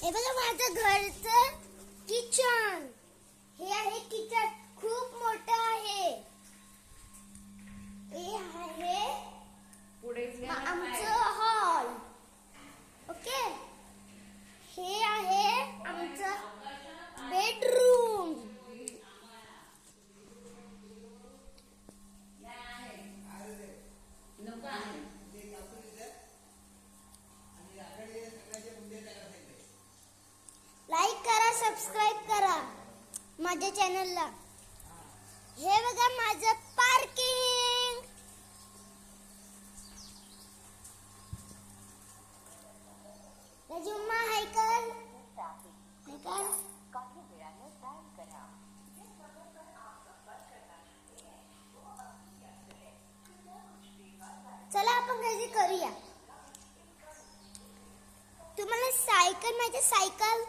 हे बघा माझं घरचं किचन. हे आहे किचन, खूप मोठं आहे. हे आहे आमचं हॉल. ओके, हे आहे आमचं बेडरूम. लाईक करा, सबस्क्राईब करा माझ्या चॅनलला. हे बघा माझं पार्किंग. जुम्मा हाय कर. चला आपण घरी करूया. तुम्हाला सायकल माहिती, सायकल